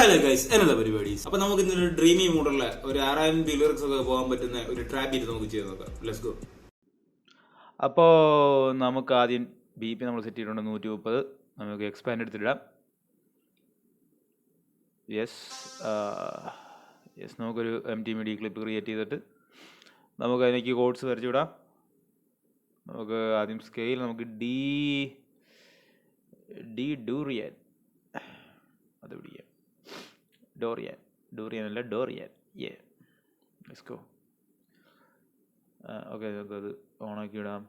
Hello guys, എന്നതാ പരിപാടീസ്? അപ്പൊ നമുക്ക് ഇന്നൊരു ഡ്രീമി മൂഡുള്ള ഒരു 6000 ബില്ലേഴ്സ് ഒക്കെ പോകാൻ പറ്റുന്ന ഒരു ട്രാപ്പ് ചെയ്ത് നമുക്ക് ചെയ്ത് നോക്കാം. Let's go. അപ്പോൾ നമുക്ക് ആദ്യം BP നമ്മൾ സെറ്റ് ചെയ്തിട്ടുണ്ട് 130. നമുക്ക് എക്സ്പാൻഡ് എടുത്തിടാം. യെസ് നമുക്കൊരു MTMD ക്ലിപ്പ് ക്രിയേറ്റ് ചെയ്തിട്ട് നമുക്ക് അതിലേക്ക് കോഡ്സ് വരച്ചു വിടാം. നമുക്ക് ആദ്യം സ്കെയിൽ നമുക്ക് ഡൂറിയൻ അത് പിടിക്കാം. ഡോറിയൻ അല്ല ഡോറിയൻ. Let's go. ഓക്കെ, നമുക്കത് ഓണാക്കി ഇടാം.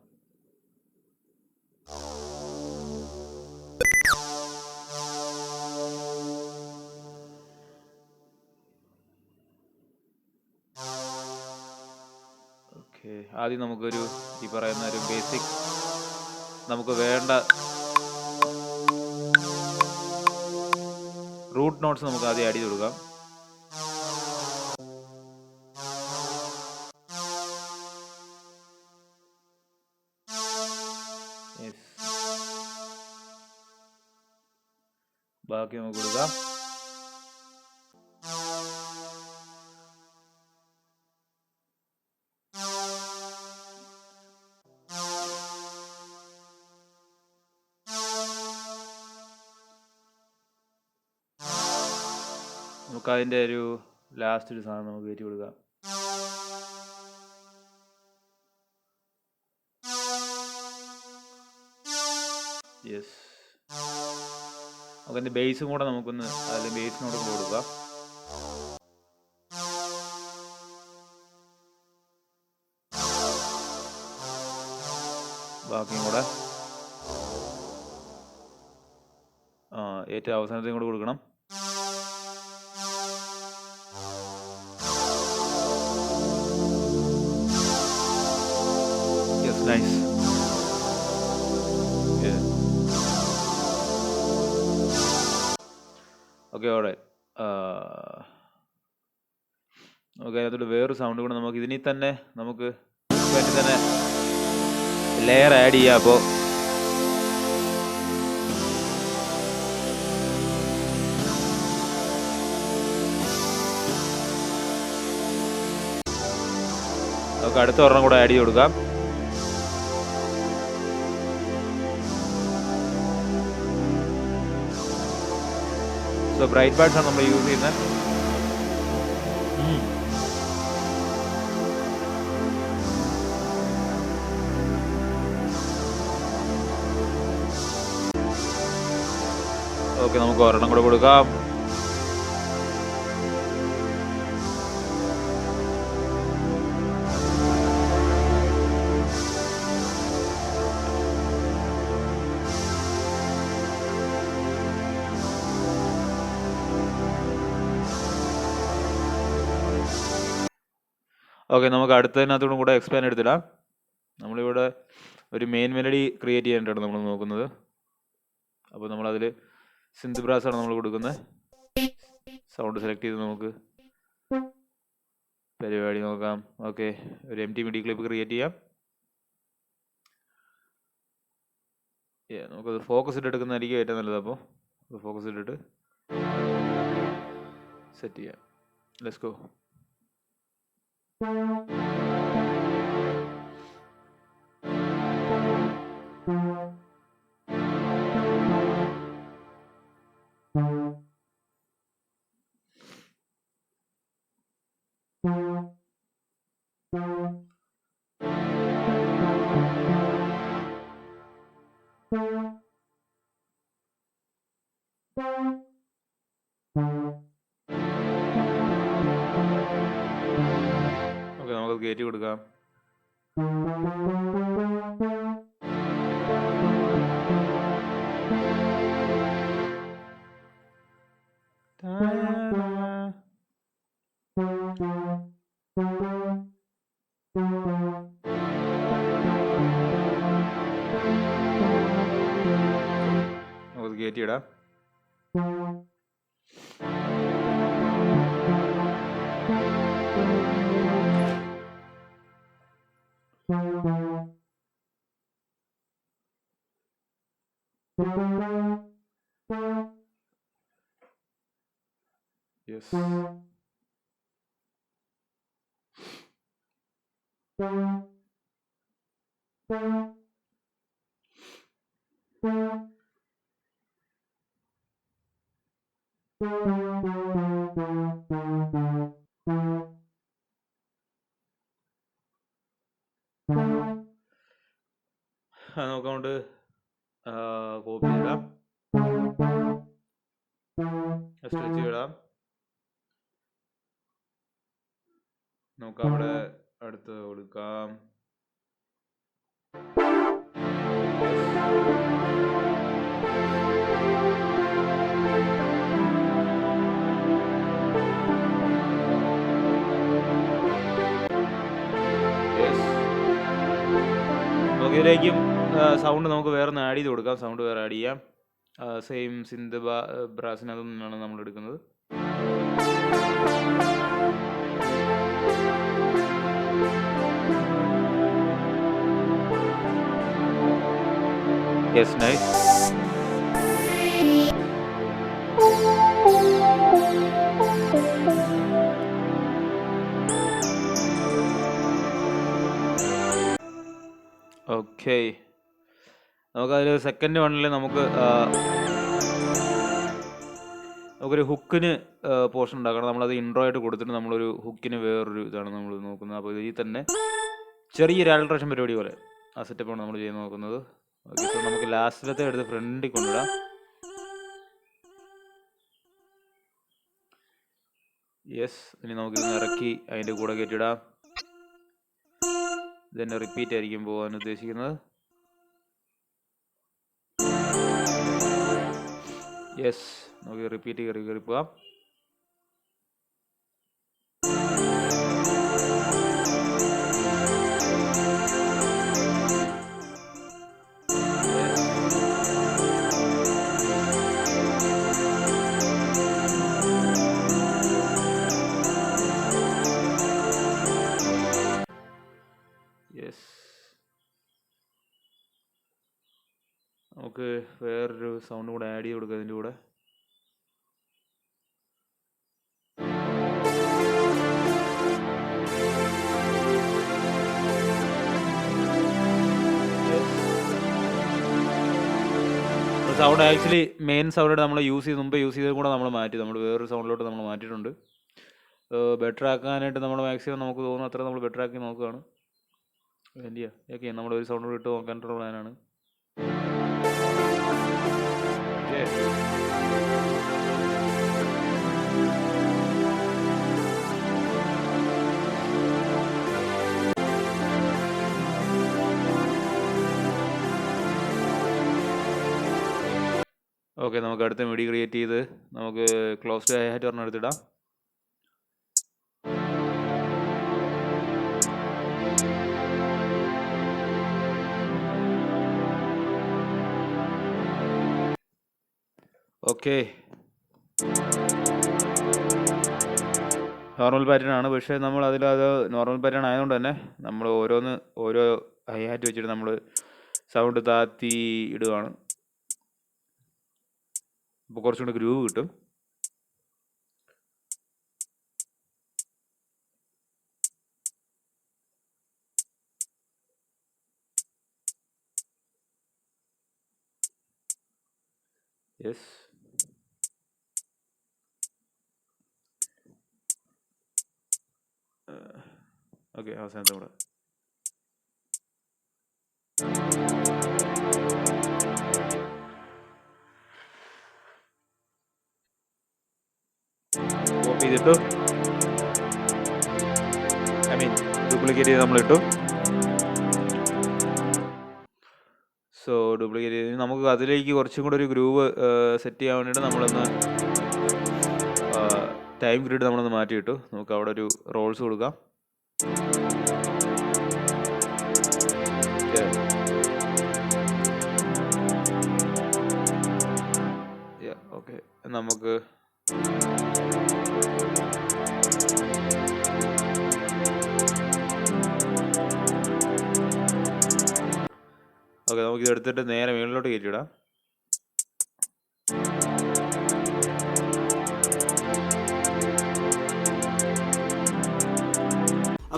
ഓക്കെ, ആദ്യം നമുക്കൊരു ഈ പറയുന്ന ഒരു ബേസിക് നമുക്ക് വേണ്ട റൂട്ട് നോട്ട്സ് നമുക്ക് ആദ്യം ആഡ് ചെയ്ത് കൊടുക്കാം. ബാക്കി നമുക്ക് കൊടുക്കാം. നമുക്ക് അതിൻ്റെ ഒരു ലാസ്റ്റ് ഒരു സാധനം നമുക്ക് കയറ്റി കൊടുക്കാം. യെസ്, നമുക്കതിൻ്റെ ബേസും കൂടെ നമുക്കൊന്ന് അതിൽ ബേസിനോട് കൊടുക്കാം. ബാക്കിയും കൂടെ ഏറ്റവും അവസാനത്തെയും കൂടെ കൊടുക്കണം. Yes, nice. ഓക്കെ, അവിടെ നമുക്ക് അതിനകത്തോട്ട് വേറൊരു സൗണ്ട് കൂടെ നമുക്ക് ഇതിൽ തന്നെ നമുക്ക് വേണ്ടി തന്നെ ലെയർ ആഡ് ചെയ്യാം. അപ്പോൾ നമുക്ക് അടുത്ത ഒരെണ്ണം കൂടെ ആഡ് ചെയ്ത് കൊടുക്കാം. സോ ബ്രൈറ്റ് പാർട്സ് ആണ് നമ്മൾ യൂസ് ചെയ്യുന്നത്. ഓക്കെ, നമുക്ക് ഒരെണ്ണം കൂടെ കൊടുക്കാം. ഓക്കെ, നമുക്ക് അടുത്തതിനകത്തോടും കൂടെ എക്സ്പാൻഡ് എടുത്തിടാം. നമ്മളിവിടെ ഒരു മെയിൻ മെലഡി ക്രിയേറ്റ് ചെയ്യാനായിട്ടാണ് നമ്മൾ നോക്കുന്നത്. അപ്പോൾ നമ്മളതിൽ സിന്ത് ബ്രാസാണ് നമ്മൾ കൊടുക്കുന്നത്. സൗണ്ട് സെലക്ട് ചെയ്ത് നമുക്ക് പരിപാടി നോക്കാം. ഓക്കെ, ഒരു MTMD ക്ലിപ്പ് ക്രിയേറ്റ് ചെയ്യാം. നമുക്കത് ഫോക്കസ് ഇട്ട് എടുക്കുന്നതായിരിക്കും ഏറ്റവും നല്ലത്. അപ്പോൾ ഫോക്കസ് ഇട്ടിട്ട് സെറ്റ് ചെയ്യാം. Let's go. ഓക്കെ, നമുക്കത് കയറ്റി കൊടുക്കാം. നമുക്കത് കയറ്റിയിടാം. യെസ്. നമുക്കതുകൊണ്ട് കോപ്പി ചെയ്തിടാം, സ്ട്രെച്ച് ചെയ്തിടാം. നമുക്ക് അവിടെ അടുത്ത് കൊടുക്കാം. ഇതിലേക്കും സൗണ്ട് നമുക്ക് വേറെ ഒന്ന് ആഡ് ചെയ്ത് കൊടുക്കാം. സൗണ്ട് വേറെ ആഡ് ചെയ്യാം. സെയിം സിന്ത് ബ്രാസിനകത്തു നിന്നാണ് നമ്മൾ എടുക്കുന്നത്. Yes, nice. ഓക്കെ, നമുക്കതിൽ സെക്കൻഡ് വണ്ണിൽ നമുക്കൊരു ഹുക്കിന് പോർഷൻ ഉണ്ടാക്കണം. നമ്മളത് ഇൻട്രോ ആയിട്ട് കൊടുത്തിട്ട് നമ്മളൊരു ഹുക്കിന് വേറൊരു ഇതാണ് നമ്മൾ നോക്കുന്നത്. അപ്പോൾ ഇതിൽ തന്നെ ചെറിയൊരു ആൾട്രേഷൻ പരിപാടി പോലെ ആ സെറ്റപ്പാണ് നമ്മൾ ചെയ്ത് നോക്കുന്നത്. ഓക്കെ, ഇപ്പോൾ നമുക്ക് ലാസ്റ്റിലത്തെ എടുത്ത് ഫ്രണ്ടിൽ കൊണ്ടിടാം. യെസ്, ഇനി നമുക്കിന്ന് ഇറക്കി അതിൻ്റെ കൂടെ കയറ്റിടാം. ഇതന്നെ റിപ്പീറ്റ് ആയിരിക്കും പോകാൻ ഉദ്ദേശിക്കുന്നത്. യെസ്, നമുക്ക് റിപ്പീറ്റ് കയറി പോവാം. യെസ്, നമുക്ക് വേറൊരു സൗണ്ട് കൂടെ ആഡ് ചെയ്ത് കൊടുക്കാം അതിൻ്റെ കൂടെ. സൗണ്ട് ആക്ച്വലി മെയിൻ സൗണ്ടായിട്ട് നമ്മൾ മുമ്പ് യൂസ് ചെയ്തത് കൂടെ നമ്മൾ മാറ്റി, നമ്മൾ വേറൊരു സൗണ്ടിലോട്ട് നമ്മൾ മാറ്റിയിട്ടുണ്ട്. ബെറ്റർ ആക്കാനായിട്ട് നമ്മൾ മാക്സിമം നമുക്ക് തോന്നുന്നു അത്ര നമ്മൾ ബെറ്റർ ആക്കി നോക്കുകയാണ്. വേണ്ടിയാ ഓക്കെ, നമ്മളൊരു സൗണ്ട് കൂടെ ഇട്ട് നോക്കാനുള്ള പ്ലാനാണ്. ഓക്കെ, നമുക്ക് അടുത്ത മിഡി ക്രിയേറ്റ് ചെയ്ത് നമുക്ക് ക്ലോസ്ഡ് ഹൈ-ഹാറ്റ് പറഞ്ഞ എടുത്തിടാം. ഓക്കെ, നോർമൽ പാറ്റേൺ ആണ്, പക്ഷേ നമ്മൾ അതിലത് നോർമൽ പാറ്റേൺ ആയതുകൊണ്ട് തന്നെ നമ്മൾ ഓരോ ഹൈ-ഹാറ്റ് വെച്ചിട്ട് നമ്മൾ സൗണ്ട് താത്തി ഇടുകയാണ്. അപ്പോൾ കുറച്ചും കൂടി ഗ്രൂവ് കിട്ടും. യെസ്, ഓക്കെ, അവസാനത്തെ കൂടെ. കോപ്പി ചെയ്തിട്ടു, ഡ്യൂപ്ലിക്കേറ്റ് ചെയ്ത് നമ്മളിട്ടു. സോ ഡ്യൂപ്ലിക്കേറ്റ് ചെയ്ത് നമുക്ക് അതിലേക്ക് കുറച്ചും കൂടെ ഒരു ഗ്രൂവ് സെറ്റ് ചെയ്യാൻ വേണ്ടിയിട്ട് നമ്മളൊന്ന് ടൈം ഗ്രിഡ് നമ്മളൊന്ന് മാറ്റിയിട്ടു. നമുക്ക് അവിടെ ഒരു റോൾസ് കൊടുക്കാം. ഓക്കെ, നമുക്ക് നമുക്കിത് എടുത്തിട്ട് നേരെ മുകളിലോട്ട് കയറ്റിയിടാം.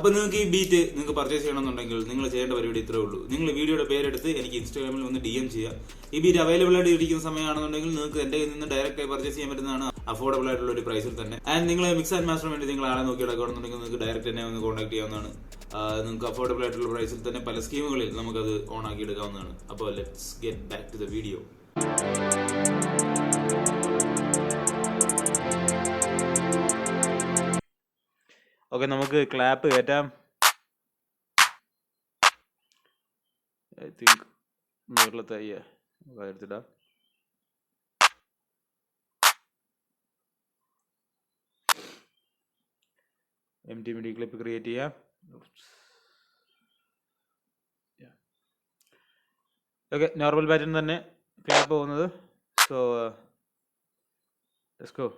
അപ്പൊ നിങ്ങൾക്ക് ഈ ബീറ്റ് നിങ്ങൾക്ക് പർച്ചേസ് ചെയ്യണമെന്നുണ്ടെങ്കിൽ നിങ്ങൾ ചെയ്യേണ്ട പരിപാടി ഇത്രേ ഉള്ളൂ. നിങ്ങൾ വീഡിയോയുടെ പേരെടുത്ത് എനിക്ക് ഇൻസ്റ്റാഗ്രാമിൽ ഒന്ന് DM ചെയ്യാം. ഈ ബീറ്റ് അവൈലബിൾ ആയിട്ട് ഇരിക്കുന്ന സമയമാണെന്നുണ്ടെങ്കിൽ നിങ്ങൾക്ക് എന്റെ കയ്യിൽ നിന്ന് ഡയറക്റ്റ് ആയി പർച്ചേസ് ചെയ്യാൻ പറ്റുന്നതാണ്, അഫോർഡബിൾ ആയിട്ടുള്ള ഒരു പ്രൈസിൽ തന്നെ. ആൻഡ് നിങ്ങൾ മിക്സ് ആൻഡ് മാസ്റ്റർ വേണ്ടി നിങ്ങൾ ആളെ നോക്കി എടുക്കുകയാണെന്നുണ്ടെങ്കിൽ നിങ്ങൾക്ക് ഡയറക്റ്റ് എന്നെ ഒന്ന് കോൺടാക്ട് ചെയ്യാവുന്നതാണ്. നിങ്ങൾക്ക് അഫോർഡബിൾ ആയിട്ടുള്ള പ്രൈസിൽ തന്നെ പല സ്കീമുകളിൽ നമുക്കത് ഓൺ ആക്കി എടുക്കാവുന്നതാണ്. അപ്പോൾ let's get back to the video. Okay, നമുക്ക് ക്ലാപ്പ് കയറ്റാം. ഐ തിങ്ക് മുകളിലത്തെ എടുത്തിടാം. MTMD ക്ലിപ്പ് ക്രിയേറ്റ് ചെയ്യാം. ഓക്കെ, നോർമൽ പാറ്റേൺ തന്നെ ക്ലാപ്പ് പോകുന്നത്. So let's go.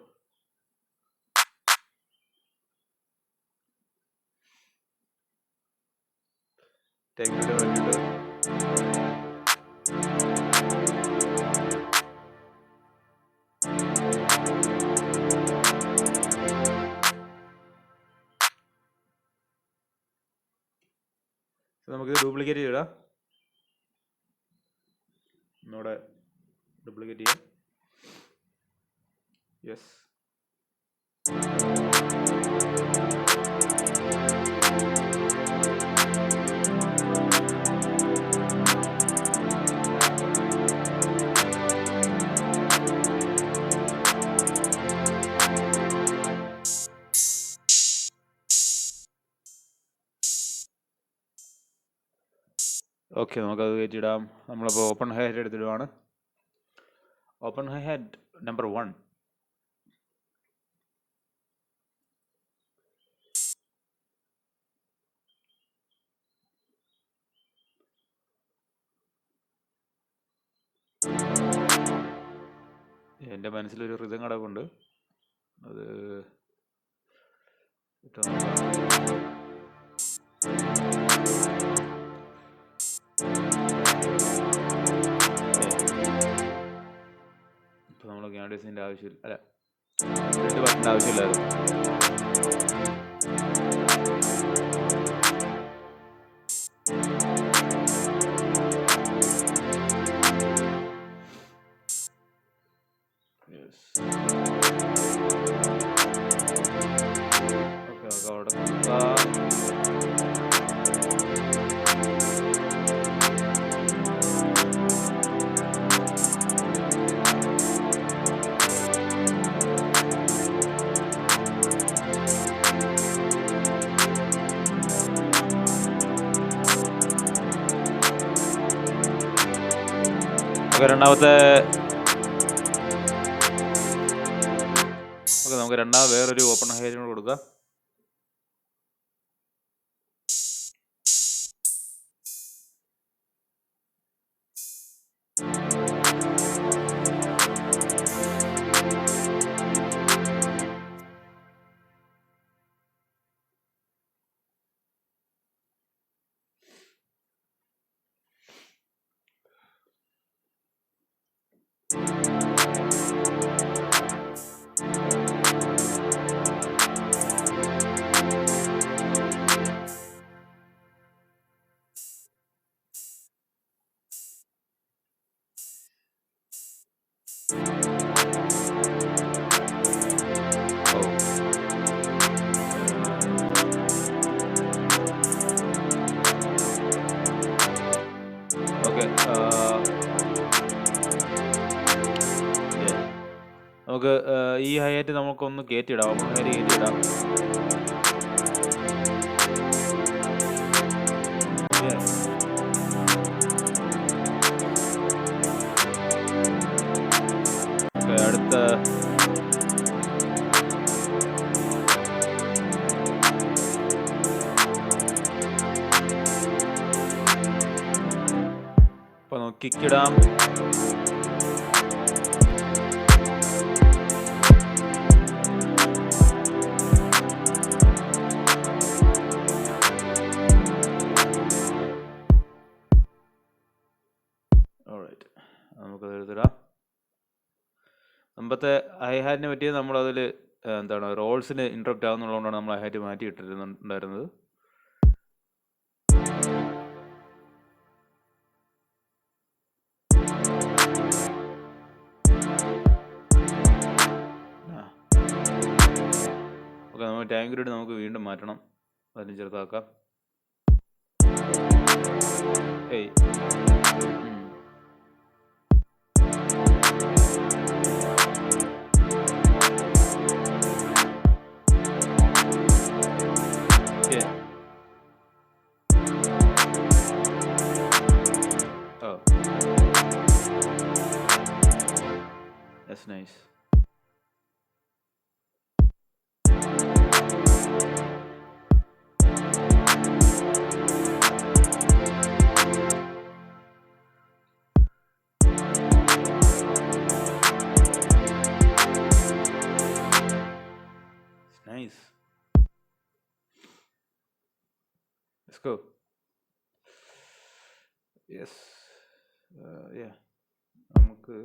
Take video വേണ്ടിയിട്ട് നമുക്കിത് ഡ്യൂപ്ലിക്കേറ്റ് ചെയ്തിടാം. ഒന്നുകൂടെ ഡ്യൂപ്ലിക്കേറ്റ് ചെയ്യാം. യെസ്, ഓക്കെ, നമുക്കത് കയറ്റിയിടാം. നമ്മളപ്പോൾ ഓപ്പൺ ഹൈ ഹാറ്റ് എടുത്തിടുവാണ്. Open hi hat number 1. എൻ്റെ മനസ്സിലൊരു റിതം കിടപ്പുണ്ട്, അത് ഇപ്പോൾ നമ്മൾ ക്യാൻഡീസിൻ്റെ ആവശ്യമില്ല, അല്ല 2 ബട്ടൻ്റെ ആവശ്യമില്ലായിരുന്നു. ഓക്കെ, അവിടെ രണ്ടാമത്തെ നമുക്ക് രണ്ടാമത് വേറൊരു ഓപ്പൺ ഹൈറ്റ് കൂടെ കൊടുക്കാം. ഓക്കെ, നമുക്ക് ഈ ഹൈറ്റ് നമുക്കൊന്ന് കയറ്റിയിടാം. Open height കയറ്റിയിടാം. അടുത്ത അപ്പോൾ നമുക്ക് കിക്കിടാം. നമുക്കത് എഴുതിടാം. മുമ്പത്തെ ഹൈ ഹാറ്റിനെ പറ്റിയത് നമ്മളതിൽ എന്താണ് റോൾസിന് ഇൻട്രപ്റ്റ് ആകുന്നുള്ളതുകൊണ്ടാണ് നമ്മൾ ഹൈ ഹാറ്റ് മാറ്റി ഇട്ടിരുന്നുണ്ടായിരുന്നത്. ഓക്കെ, നമ്മൾ ടാങ്ക് ഗ്രിഡ് നമുക്ക് വീണ്ടും മാറ്റണം. അതിന് ചെറുതാക്കാം. ഏയ് Oh, that's nice. It's nice. Let's go. Yes. Yeah. നമുക്ക്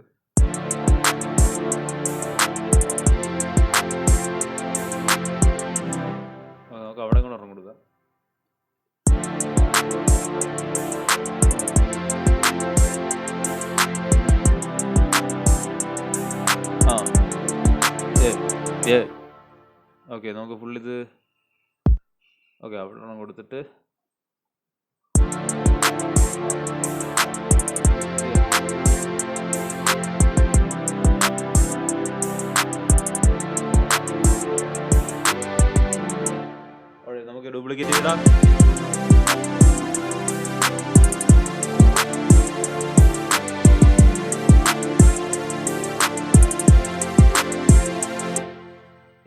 നമുക്ക് അവിടെ കൂടെ ഉറങ്ങി കൊടുക്കാം. ആ ഓക്കെ, നമുക്ക് ഫുൾ ഇത് ഓക്കെ അവിടെ കൊടുത്തിട്ട് നമുക്ക് ഡ്യൂപ്ലിക്കേറ്റ് ചെയ്തിടാം.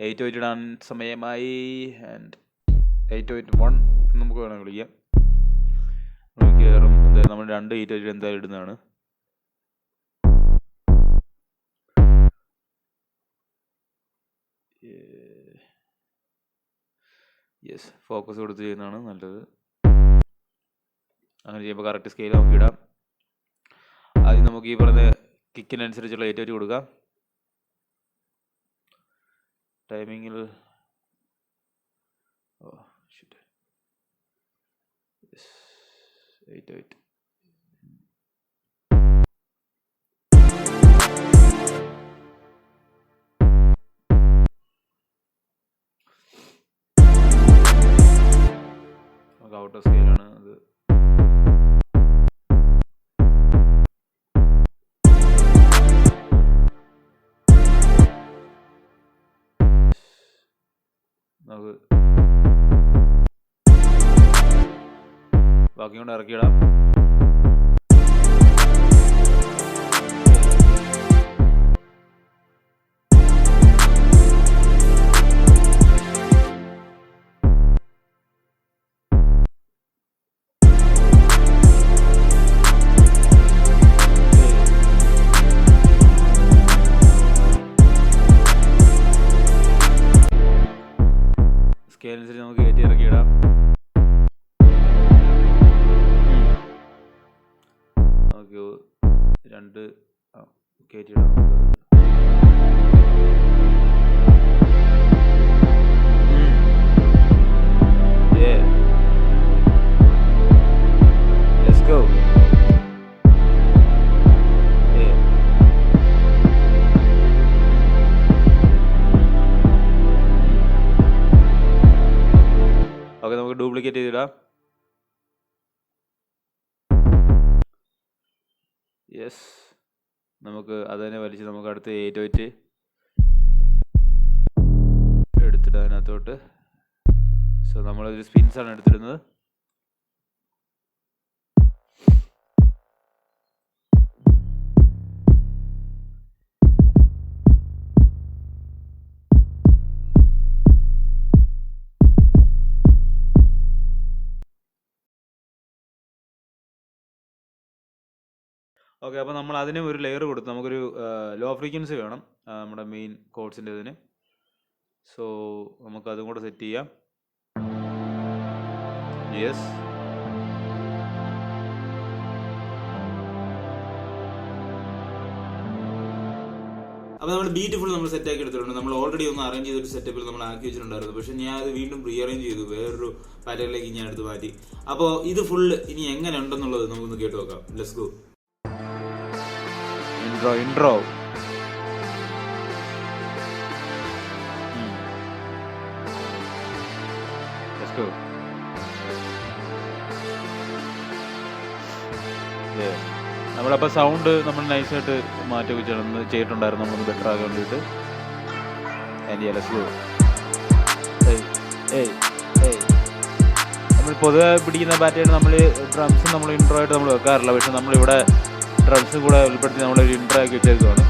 എയ്റ്റ് വെയിറ്റ് ഇടാൻ സമയമായി. ആൻഡ് 881 നമുക്ക് വേണം വിളിക്കാം. നമുക്ക് കയറും. എന്തായാലും നമ്മൾ 2 8 എന്തായാലും ഇടുന്നതാണ്. യെസ്, ഫോക്കസ് കൊടുത്ത് ചെയ്യുന്നതാണ് നല്ലത്. അങ്ങനെ ചെയ്യുമ്പോൾ കറക്റ്റ് സ്കെയിൽ നമുക്ക് ഇടാം. ആദ്യം നമുക്ക് ഈ പറഞ്ഞ കിക്കിനനുസരിച്ചുള്ള 8 കൊടുക്കാം. ടൈമിങ്ങിൽ ഷിറ്റ് 8 നമുക്ക് ഔട്ട് ഓഫ് സ്കെയിലാണ് അത്. നമുക്ക് ബാക്കി കൊണ്ട് ഇറക്കിയിടാം. സ്കെയിൽ അനുസരിച്ച് നമുക്ക് കയറ്റി ഇറക്കിയിടാം. നമുക്ക് 2 കയറ്റിയിടാം. Let's go. ഓക്കെ, നമുക്ക് ഡ്യൂപ്ലിക്കേറ്റ് ചെയ്തിടാം. യെസ്, നമുക്ക് അതിനെ വലിച്ച് നമുക്ക് അടുത്ത് 8 എടുത്തിട്ട് അതിനകത്തോട്ട്. സോ നമ്മളൊരു സ്പിൻസാണ് എടുത്തിടുന്നത്. ഓക്കെ, അപ്പോൾ നമ്മൾ അതിനും ഒരു ലെയർ കൊടുത്തു. നമുക്കൊരു ലോ ഫ്രീക്വൻസി വേണം നമ്മുടെ മെയിൻ കോഡ്സിൻ്റെ ഇതിന്. സോ നമുക്കതും കൂടെ സെറ്റ് ചെയ്യാം. യെസ്, അപ്പോൾ നമ്മുടെ ബീറ്റ് ഫുൾ നമ്മൾ സെറ്റ് ആക്കി എടുത്തിട്ടുണ്ട്. നമ്മൾ ഓൾറെഡി ഒന്ന് അറേഞ്ച് ചെയ്തൊരു സെറ്റപ്പിൽ നമ്മൾ ആക്കി വെച്ചിട്ടുണ്ടായിരുന്നു. പക്ഷെ ഞാൻ അത് വീണ്ടും റീ അറേഞ്ച് ചെയ്തു, വേറൊരു പാറ്റേണിലേക്ക് ഞാൻ എടുത്ത് മാറ്റി. അപ്പോൾ ഇത് ഫുള്ള് ഇനി എങ്ങനെ ഉണ്ടെന്നുള്ളത് നമുക്കൊന്ന് കേട്ട് നോക്കാം. Let's go. Intro let's go. നമ്മളപ്പോൾ സൗണ്ട് നമ്മൾ നൈസായിട്ട് മാറ്റി വെച്ചാണ് ചെയ്തിട്ടുണ്ടായിരുന്നു, നമ്മളൊന്ന് ബെറ്റർ ആകാൻ വേണ്ടിയിട്ട്. And let's go. നമ്മൾ പൊതുവെ പിടിക്കുന്ന പാറ്റേൺ നമ്മൾ ഡ്രംസ് നമ്മൾ ഇൻട്രോ ആയിട്ട് നമ്മൾ വെക്കാറില്ല, പക്ഷെ നമ്മളിവിടെ ഡ്രംസും കൂടെ ഉൾപ്പെടുത്തി നമ്മളൊരു ഇൻട്രോ ആക്കി വെച്ചേക്കുവാണ്.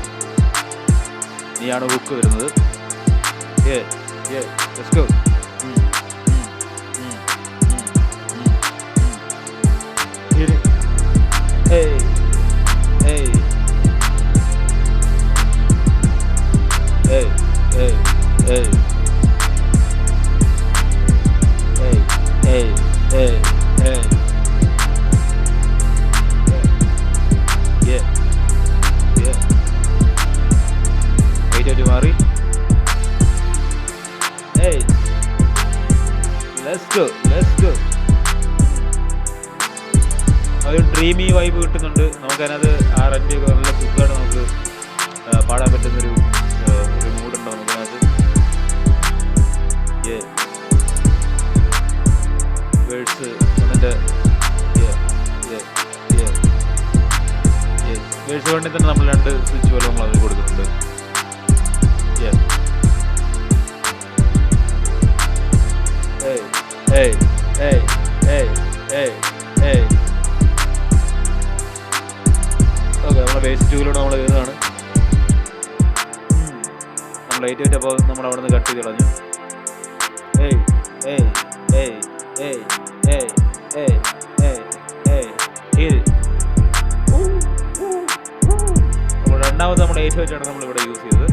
നീയാണ് ഹുക്ക് വരുന്നത്. Let's go. മാറി. Let's go. ഒരു ഡ്രീമി വൈബ് കിട്ടുന്നുണ്ട് നമുക്കതിനകത്ത്. R&B ഒക്കെ നല്ല സുഖമാണ്, നമുക്ക് പാടാൻ പറ്റുന്നൊരു മൂഡുണ്ട് നമുക്കതിനകത്ത്. വേഴ്സ് അതിൻ്റെ വേഴ്സ് വേണ്ടി തന്നെ നമ്മൾ 2 സ്വിച്ച് പോലെ നമ്മൾ അതിൽ കൊടുക്കുന്നുണ്ട്. ഓക്കെ, നമ്മളെ ബേസ് 2-ലൂടെ നമ്മൾ കയറുകയാണ്. നമ്മൾ 8 അപ്പോൾ നമ്മൾ അവിടെ നിന്ന് കട്ട് ചെയ്ത് കളഞ്ഞു. നമ്മൾ രണ്ടാമത് നമ്മൾ 8 വെച്ചാണ് നമ്മളിവിടെ യൂസ് ചെയ്തത്.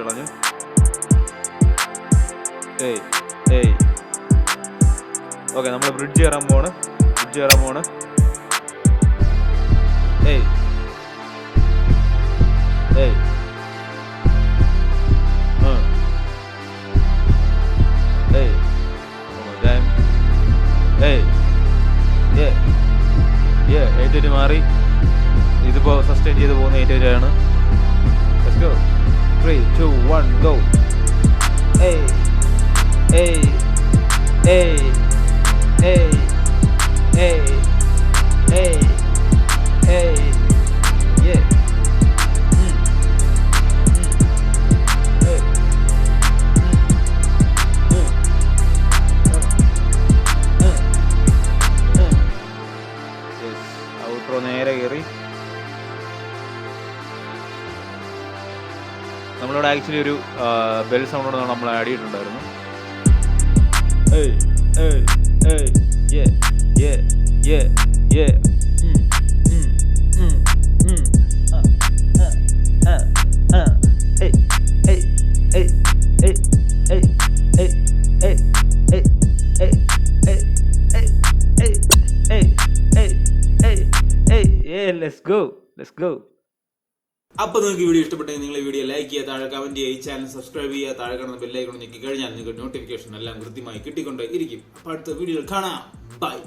കളഞ്ഞു. ഓക്കെ, നമ്മൾ ബ്രിഡ്ജ് കയറാൻ പോണ്. ഏറ്റവും മാറി. ഇതിപ്പോ സസ്റ്റെയിൻ ചെയ്ത് പോകുന്ന ഏറ്റവും ആണ്. Let's go. 3, 2, 1, go. ഔട്ട്രോ നേരെ കയറി. നമ്മളിവിടെ ആക്ച്വലി ഒരു ബെൽ സൗണ്ട് നമ്മൾ ആഡ് ചെയ്തിട്ടുണ്ടായിരുന്നു. Let's go. അപ്പോൾ നിങ്ങൾക്ക് വീഡിയോ ഇഷ്ടപ്പെട്ടെങ്കിൽ നിങ്ങൾ വീഡിയോ ലൈക്ക് ചെയ്യുക, താഴെ കമന്റ് ചെയ്യുക, ഈ ചാനൽ സബ്സ്ക്രൈബ് ചെയ്യുക, താഴെ കാണുന്ന ബെല്ലൈക്കൺ ഞെക്കി കഴിഞ്ഞാൽ നിങ്ങൾക്ക് നോട്ടിഫിക്കേഷൻ എല്ലാം കൃത്യമായി കിട്ടിക്കൊണ്ടേ ഇരിക്കും. അപ്പോൾ അടുത്ത വീഡിയോയിൽ കാണാം. ബൈ.